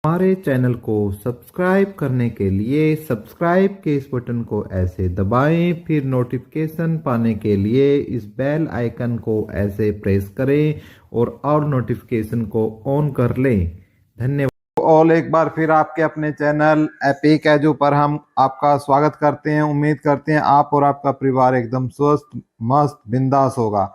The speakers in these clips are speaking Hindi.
हमारे चैनल को सब्सक्राइब करने के लिए सब्सक्राइब के इस बटन को ऐसे दबाएं, फिर नोटिफिकेशन पाने के लिए इस बेल आइकन को ऐसे प्रेस करें और नोटिफिकेशन को ऑन कर लें। धन्यवाद। और एक बार फिर आपके अपने चैनल एपिक एजू पर हम आपका स्वागत करते हैं। उम्मीद करते हैं आप और आपका परिवार एकदम स्वस्थ मस्त बिंदास होगा।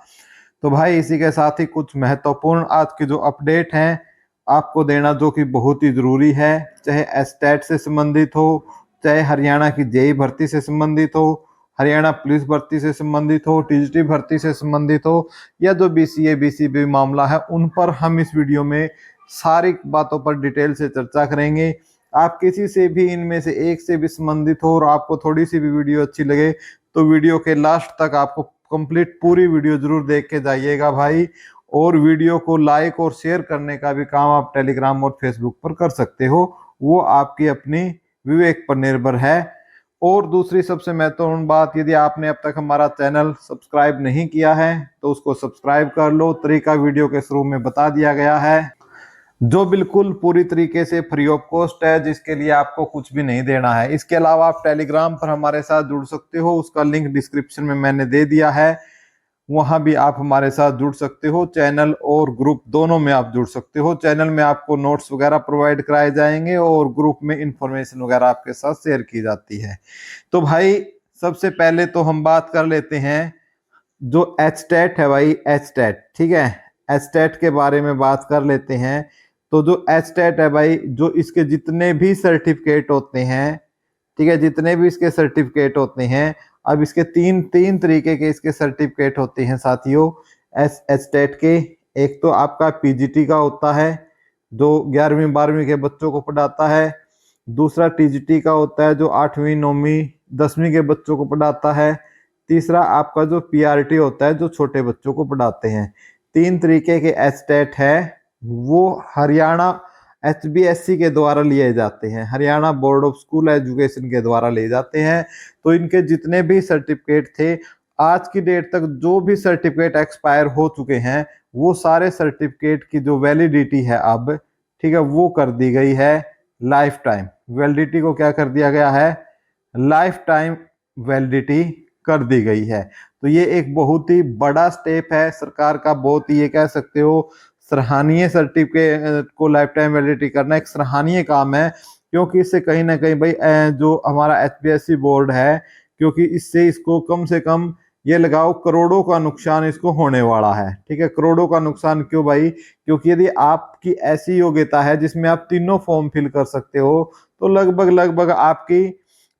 तो भाई इसी के साथ ही कुछ महत्वपूर्ण आज की जो अपडेट हैं आपको देना जो कि बहुत ही जरूरी है, चाहे एस्टेट से संबंधित हो, चाहे हरियाणा की जेई भर्ती से संबंधित हो, हरियाणा पुलिस भर्ती से संबंधित हो, टीजीटी भर्ती से संबंधित हो, या जो बीसीए बीसीबी मामला है, उन पर हम इस वीडियो में सारी बातों पर डिटेल से चर्चा करेंगे। आप किसी से भी इनमें से एक से भी संबंधित हो और आपको थोड़ी सी भी वीडियो अच्छी लगे तो वीडियो के लास्ट तक आपको कंप्लीट पूरी वीडियो जरूर देख के जाइएगा भाई। और वीडियो को लाइक और शेयर करने का भी काम आप टेलीग्राम और फेसबुक पर कर सकते हो, वो आपकी अपनी विवेक पर निर्भर है। और दूसरी सबसे महत्वपूर्ण बात, यदि आपने अब तक हमारा चैनल सब्सक्राइब नहीं किया है तो उसको सब्सक्राइब कर लो। तरीका वीडियो के शुरू में बता दिया गया है, जो बिल्कुल पूरी तरीके से फ्री ऑफ कॉस्ट है, जिसके लिए आपको कुछ भी नहीं देना है। इसके अलावा आप टेलीग्राम पर हमारे साथ जुड़ सकते हो, उसका लिंक डिस्क्रिप्शन में मैंने दे दिया है, वहां भी आप हमारे साथ जुड़ सकते हो। चैनल और ग्रुप दोनों में आप जुड़ सकते हो। चैनल में आपको नोट्स वगैरह प्रोवाइड कराए जाएंगे और ग्रुप में इंफॉर्मेशन वगैरह आपके साथ शेयर की जाती है। तो भाई सबसे पहले तो हम बात कर लेते हैं जो एचटेट है भाई, एचटेट, ठीक है, एचटेट के बारे में बात कर लेते हैं। तो जो एचटेट है भाई, जो इसके जितने भी सर्टिफिकेट होते हैं, ठीक है, जितने भी इसके सर्टिफिकेट होते हैं, अब इसके तीन तीन तरीके के इसके सर्टिफिकेट होते हैं साथियों एचटेट के। एक तो आपका पीजीटी का होता है जो 11वीं 12वीं के बच्चों को पढ़ाता है। दूसरा टीजीटी का होता है जो 8वीं 9वीं 10वीं के बच्चों को पढ़ाता है। तीसरा आपका जो पीआरटी होता है जो छोटे बच्चों को पढ़ाते हैं। तीन तरीके के एचटेट है, वो हरियाणा एचबीएससी के द्वारा लिए जाते हैं, Haryana board of school education के द्वारा लिए जाते हैं। तो इनके जितने भी सर्टिफिकेट थे, आज की डेट तक जो भी सर्टिफिकेट एक्सपायर हो चुके हैं, वो सारे सर्टिफिकेट की जो वैलिडिटी है अब, ठीक है, वो कर दी गई है लाइफ टाइम। वैलिडिटी को क्या कर दिया गया है, लाइफ टाइम वैलिडिटी कर दी गई है। तो ये एक बहुत ही बड़ा स्टेप है सरकार का, बहुत ही ये कह सकते हो सराहनीय सर्टिफिकेट को लाइफ टाइम वैलिडिटी करना एक सराहनीय काम है। क्योंकि इससे कहीं ना कहीं भाई जो हमारा एचपीएससी बोर्ड है, क्योंकि इससे इसको कम से कम ये लगाओ करोड़ों का नुकसान इसको होने वाला है। ठीक है, करोड़ों का नुकसान क्यों भाई, क्योंकि यदि आपकी ऐसी योग्यता है जिसमें आप तीनों फॉर्म फिल कर सकते हो, तो लगभग लगभग आपकी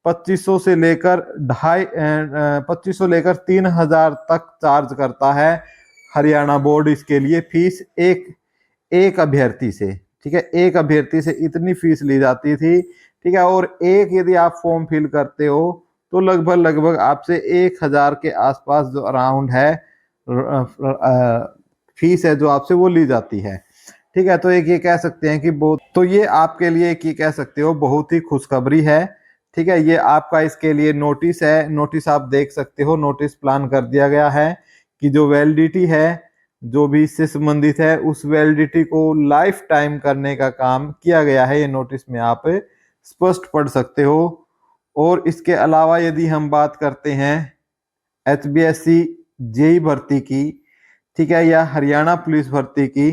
2500 से लेकर 2500 लेकर 3000 तक चार्ज करता है हरियाणा बोर्ड इसके लिए फीस, एक एक अभ्यर्थी से। ठीक है, एक अभ्यर्थी से इतनी फीस ली जाती थी। ठीक है, और एक यदि आप फॉर्म फिल करते हो तो लगभग लगभग आपसे 1000 के आसपास जो अराउंड है फीस है जो आपसे वो ली जाती है। ठीक है, तो एक ये कह सकते हैं कि बहुत, तो ये आपके लिए एक ये कह सकते हो बहुत ही खुशखबरी है। ठीक है, ये आपका इसके लिए नोटिस है, नोटिस आप देख सकते हो, नोटिस प्लान कर दिया गया है कि जो वैलिडिटी है जो भी इससे संबंधित है उस वैलिडिटी को लाइफ टाइम करने का काम किया गया है। ये नोटिस में आप स्पष्ट पढ़ सकते हो। और इसके अलावा यदि हम बात करते हैं एचबीएससी जेई भर्ती की, ठीक है, या हरियाणा पुलिस भर्ती की,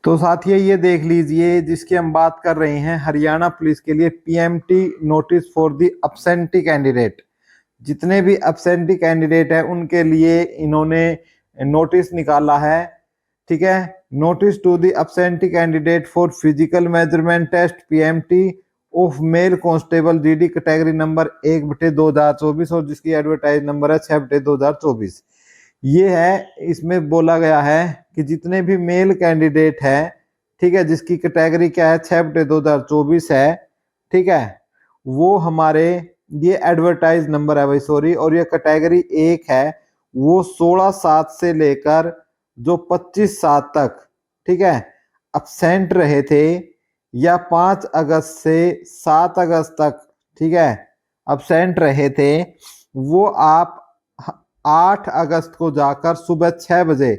तो साथियों ये देख लीजिए जिसकी हम बात कर रहे हैं हरियाणा पुलिस के लिए PMT notice for the absentee candidate. जितने भी अब्सेंटी कैंडिडेट है उनके लिए इन्होंने नोटिस निकाला है। ठीक है, notice to the absentee candidate for physical measurement test PMT of male constable GD category number 1/2024 और जिसकी एडवर्टाइज नंबर है 6/2024। ये है, इसमें बोला गया है कि जितने भी मेल कैंडिडेट है, ठीक है, जिसकी कैटेगरी क्या है 6/2024 है, ठीक है, वो हमारे, ये एडवर्टाइज नंबर है भाई सॉरी, और ये कैटेगरी 1 है, वो 16/7 से लेकर जो 25/7 तक, ठीक है, अब्सेंट रहे थे, या 5 अगस्त से 7 अगस्त तक, ठीक है, अब्सेंट रहे थे, वो आप 8 अगस्त को जाकर सुबह 6 बजे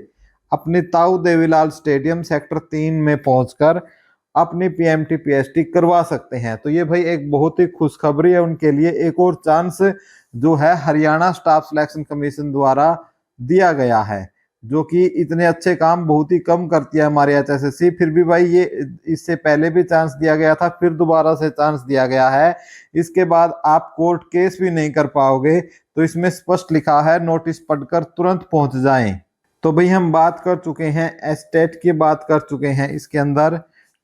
अपने ताऊ देवीलाल स्टेडियम सेक्टर 3 में पहुंचकर अपनी पीएमटी पीएचडी करवा सकते हैं। तो ये भाई एक बहुत ही खुशखबरी है उनके लिए, एक और चांस जो है हरियाणा स्टाफ सिलेक्शन कमीशन द्वारा दिया गया है, जो कि इतने अच्छे काम बहुत ही कम करती है हमारे एचएसएससी। फिर भी भाई ये इससे पहले भी चांस दिया गया था, फिर दोबारा से चांस दिया गया है। इसके बाद आप कोर्ट केस भी नहीं कर पाओगे। तो इसमें स्पष्ट लिखा है नोटिस पढ़कर तुरंत पहुंच जाएं। तो भाई हम बात कर चुके हैं एस्टेट की, बात कर चुके हैं इसके अंदर,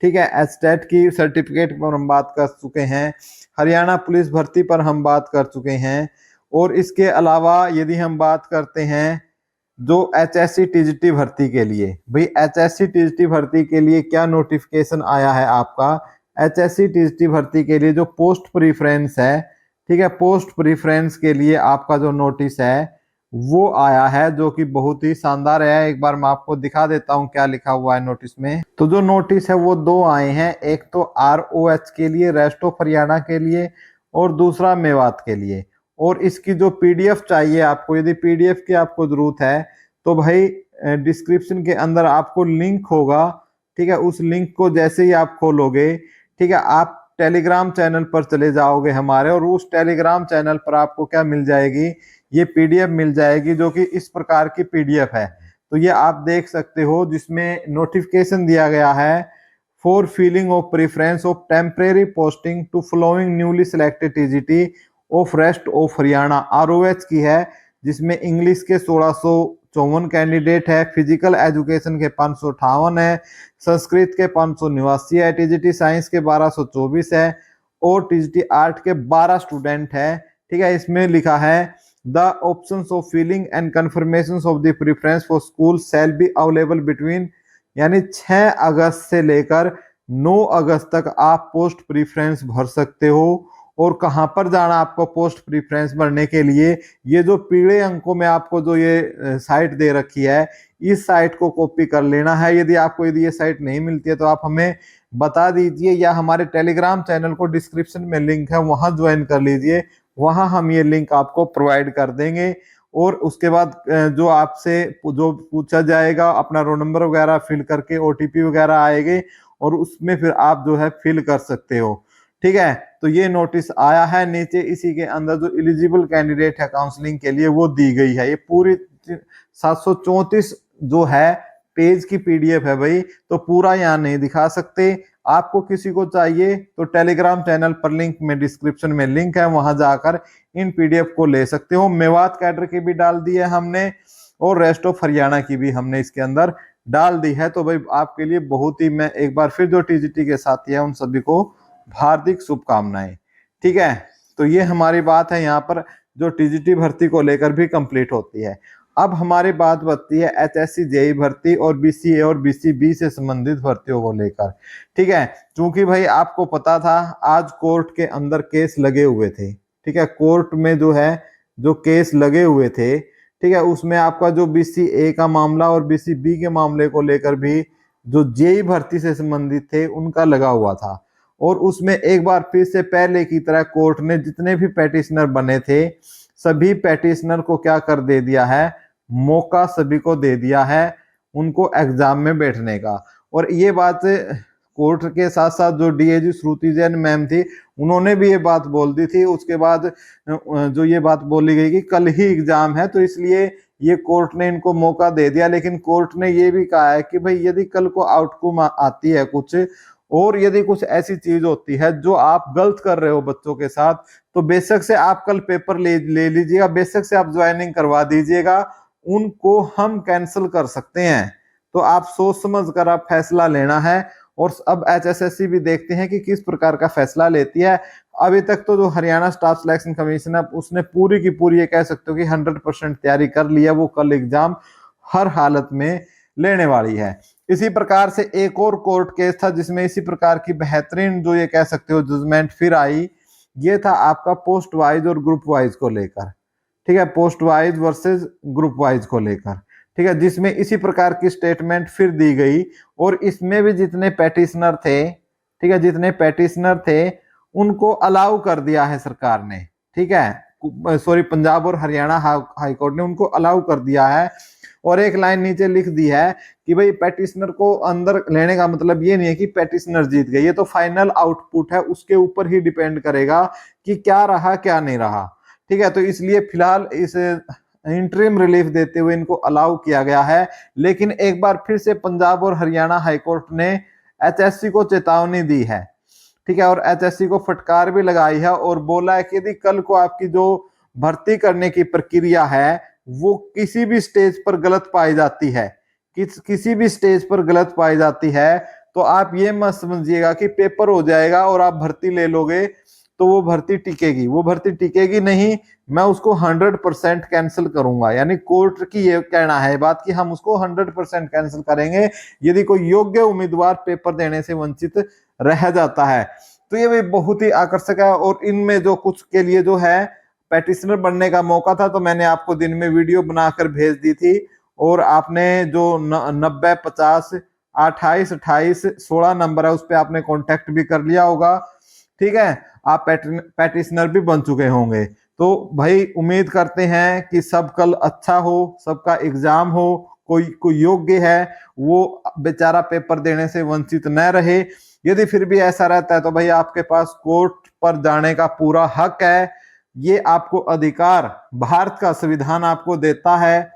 ठीक है, एस्टेट की सर्टिफिकेट पर हम बात कर चुके हैं, हरियाणा पुलिस भर्ती पर हम बात कर चुके हैं। और इसके अलावा यदि हम बात करते हैं जो एचएससी टीजीटी भर्ती के लिए, भाई एचएससी टीजीटी भर्ती के लिए क्या नोटिफिकेशन आया है आपका। एचएससी टीजीटी भर्ती के लिए जो पोस्ट प्रीफरेंस है, ठीक है, पोस्ट प्रीफरेंस के लिए आपका जो नोटिस है वो आया है, जो कि बहुत ही शानदार है। एक बार मैं आपको दिखा देता हूं क्या लिखा हुआ है नोटिस में। तो जो नोटिस है वो दो आए हैं, एक तो आरओएच के लिए, रेस्ट ऑफ हरियाणा के लिए, और दूसरा मेवात के लिए। और इसकी जो पीडीएफ चाहिए आपको, यदि पीडीएफ की आपको जरूरत है तो भाई डिस्क्रिप्शन के अंदर आपको लिंक होगा, ठीक है, उस लिंक को जैसे ही आप खोलोगे, ठीक है, आप टेलीग्राम चैनल पर चले जाओगे हमारे, और उस टेलीग्राम चैनल पर आपको क्या मिल जाएगी, ये पीडीएफ मिल जाएगी, जो कि इस प्रकार की पीडीएफ है। तो ये आप देख सकते हो, जिसमें नोटिफिकेशन दिया गया है for filling of preference of temporary posting to following newly selected TGT of rest of Haryana, ROH की है, जिसमें इंग्लिश के 1654 कैंडिडेट है, फिजिकल एजुकेशन के 558 है, संस्कृत के 589 है, टीजीटी साइंस के 1224 है, और टीजीटी आर्ट के 12 स्टूडेंट है, ठीक है। इसमें लिखा है the options of filling and confirmation of the preference for school shall be available between, यानी 6 अगस्त से लेकर 9 अगस्त तक आप पोस्ट प्रीफरेंस भर सकते हो। और कहां पर जाना आपको पोस्ट प्रीफरेंस भरने के लिए, ये जो पीले अंकों में आपको जो ये साइट दे रखी है, इस साइट को कॉपी कर लेना है। यदि ये साइट नहीं मिलती है तो आप हमें बता दीजिए, या हमारे टेलीग्राम चैनल को डिस्क्रिप्शन में लिंक है वहां ज्वाइन कर लीजिए, वहां हम ये लिंक आपको प्रोवाइड कर देंगे। और उसके बाद जो आपसे जो पूछा जाएगा, अपना रोल नंबर वगैरह फिल करके ओटीपी वगैरह आएंगे, और उसमें फिर आप जो है फिल कर सकते हो, ठीक है। तो ये नोटिस आया है, नीचे इसी के अंदर जो एलिजिबल कैंडिडेट है काउंसलिंग के लिए वो दी गई है। ये पूरी 734 जो है पेज की पीडीएफ है भाई, तो पूरा यहाँ नहीं दिखा सकते। आपको किसी को चाहिए तो टेलीग्राम चैनल पर लिंक में डिस्क्रिप्शन में लिंक है, वहां जाकर इन पीडीएफ को ले सकते हो। मेवात कैडर की भी डाल दी है हमने, और रेस्ट ऑफ हरियाणा की भी हमने इसके अंदर डाल दी है। तो भाई आपके लिए बहुत ही, मैं एक बार फिर जो टीजीटी के साथी है उन सभी को हार्दिक शुभकामनाएं, ठीक है। तो ये हमारी बात है यहाँ पर जो टीजीटी भर्ती को लेकर भी कंप्लीट होती है। अब हमारी बात बनती है एचएससी जेई भर्ती और बीसीए और बीसीबी से संबंधित भर्तियों को लेकर, ठीक है। क्योंकि भाई आपको पता था आज कोर्ट के अंदर केस लगे हुए थे, ठीक है, कोर्ट में जो है जो केस लगे हुए थे, ठीक है, उसमें आपका जो बीसीए का मामला और बीसीबी के मामले को लेकर भी जो जेई भर्ती से संबंधित थे उनका लगा हुआ था। और उसमें एक बार फिर से पहले की तरह कोर्ट ने जितने भी पैटिशनर बने थे सभी पैटिशनर को क्या कर दे दिया है, मौका सभी को दे दिया है उनको एग्जाम में बैठने का। और ये बात कोर्ट के साथ साथ जो डीएजी श्रुति जैन मैम थी उन्होंने भी ये बात बोल दी थी। उसके बाद जो ये बात बोली गई कि कल ही एग्जाम है, तो इसलिए ये कोर्ट ने इनको मौका दे दिया। लेकिन कोर्ट ने ये भी कहा है कि भाई यदि कल को आउटकम आती है कुछ, और यदि कुछ ऐसी चीज होती है जो आप गलत कर रहे हो बच्चों के साथ, तो बेशक से आप कल पेपर ले लीजिएगा, बेशक से आप ज्वाइनिंग करवा दीजिएगा, उनको हम कैंसिल कर सकते हैं। तो आप सोच समझ कर आप फैसला लेना है। और अब एचएसएससी भी देखते हैं कि किस प्रकार का फैसला लेती है। अभी तक तो जो हरियाणा स्टाफ सिलेक्शन कमीशन है उसने पूरी की पूरी, ये कह सकते हो कि 100% तैयारी कर लिया, वो कल एग्जाम हर हालत में लेने वाली है। इसी प्रकार से एक और कोर्ट केस था जिसमें इसी प्रकार की बेहतरीन जो ये कह सकते हो जजमेंट फिर आई। ये था आपका पोस्ट वाइज और ग्रुप वाइज को लेकर, ठीक है, post wise versus group wise को लेकर, ठीक है, जिसमें इसी प्रकार की स्टेटमेंट फिर दी गई। और इसमें भी जितने पैटिशनर थे, ठीक है, जितने पैटिशनर थे उनको अलाउ कर दिया है सरकार ने, ठीक है, सॉरी पंजाब और हरियाणा हाई कोर्ट ने उनको अलाउ कर दिया है। और एक लाइन नीचे लिख दी है कि भाई पेटिशनर को अंदर लेने का मतलब ये नहीं है कि पेटिशनर जीत गए, ये तो फाइनल आउटपुट है, उसके ऊपर ही डिपेंड करेगा कि क्या रहा क्या नहीं रहा। ठीक है, तो इसलिए फिलहाल इस इंटरिम रिलीफ देते हुए इनको अलाउ किया गया है। लेकिन एक बार फिर से पंजाब और हरियाणा हाईकोर्ट ने एचएससी को चेतावनी दी है। ठीक है, और एचएससी को फटकार भी लगाई है और बोला है कि यदि कल को आपकी जो भर्ती करने की प्रक्रिया है वो किसी भी स्टेज पर गलत पाई जाती है, किसी भी स्टेज पर गलत पाई जाती है, तो आप ये मत समझिएगा कि पेपर हो जाएगा और आप भर्ती ले लोगे तो वो भर्ती टिकेगी, वो भर्ती टिकेगी नहीं, मैं उसको 100% कैंसिल करूंगा। यानी कोर्ट की ये कहना है बात कि हम उसको 100% कैंसिल करेंगे यदि कोई योग्य उम्मीदवार पेपर देने से वंचित रह जाता है। तो ये भी बहुत ही आकर्षक है। और इनमें जो कुछ के लिए जो है पेटिशनर बनने का मौका था, तो मैंने आपको दिन में वीडियो बनाकर भेज दी थी और आपने जो 90 50 28 28 16 नंबर है उस पर आपने कॉन्टेक्ट भी कर लिया होगा। ठीक है, आप पैटिशनर भी बन चुके होंगे। तो भाई उम्मीद करते हैं कि सब कल अच्छा हो, सबका एग्जाम हो, कोई योग्य है वो बेचारा पेपर देने से वंचित न रहे। यदि फिर भी ऐसा रहता है तो भाई आपके पास कोर्ट पर जाने का पूरा हक है, ये आपको अधिकार भारत का संविधान आपको देता है।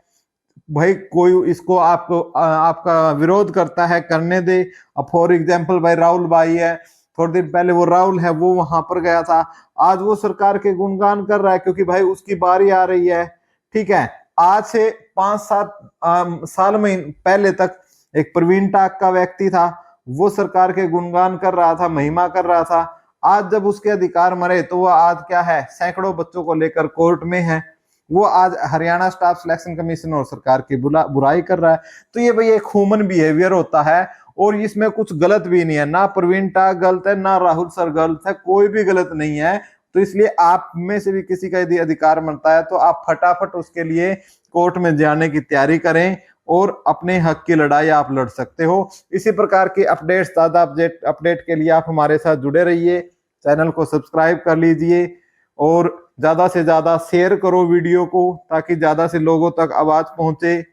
भाई कोई इसको आपको आपका विरोध करता है करने दे। अब फॉर एग्जाम्पल भाई राहुल भाई है, थोड़े दिन पहले वो राहुल है वो वहां पर गया था, आज वो सरकार के गुणगान कर रहा है क्योंकि भाई उसकी बारी आ रही है। ठीक है, आज से 5-7 साल में पहले तक एक प्रवीण टाक का व्यक्ति था, वो सरकार के गुणगान कर रहा था, महिमा कर रहा था। आज जब उसके अधिकार मरे तो वो आज क्या है, सैकड़ों बच्चों को लेकर कोर्ट में है, वो आज हरियाणा स्टाफ सिलेक्शन कमीशन और सरकार की बुराई कर रहा है। तो ये भाई एक ह्यूमन बिहेवियर होता है और इसमें कुछ गलत भी नहीं है, ना प्रवीण टाक गलत है ना राहुल सर गलत है, कोई भी गलत नहीं है। तो इसलिए आप में से भी किसी का यदि अधिकार बनता है तो आप फटाफट उसके लिए कोर्ट में जाने की तैयारी करें और अपने हक की लड़ाई आप लड़ सकते हो। इसी प्रकार की अपडेट्स ज्यादा अपडेट के लिए आप हमारे साथ जुड़े रहिए, चैनल को सब्सक्राइब कर लीजिए और ज्यादा से ज्यादा शेयर करो वीडियो को ताकि ज्यादा से लोगों तक आवाज पहुंचे।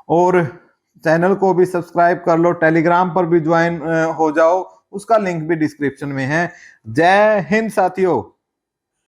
और चैनल को भी सब्सक्राइब कर लो, टेलीग्राम पर भी ज्वाइन हो जाओ, उसका लिंक भी डिस्क्रिप्शन में है। जय हिंद साथियों।